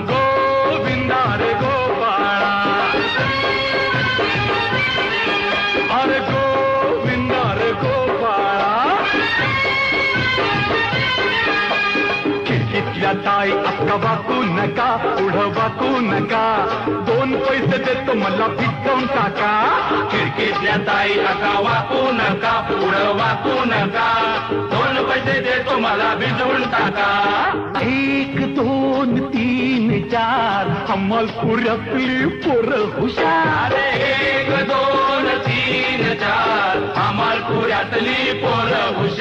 गोविंदा रे गोपाळा अरे गोविंदा रे गोपाळा खिडकीतल्या ताई अक्का वाकू नका पुढं वाकू नका 2 पैसे देतो मला भिकवून टाका खिडकीतल्या ताई अका वाकू नका पुढं वाकू नका 2 पैसे देतो मला भिजवून टाका 1 2 3 4 अमलपुरातली पोरं हुशार 1 2 3 4 अमलपुरातली पोरं हुशार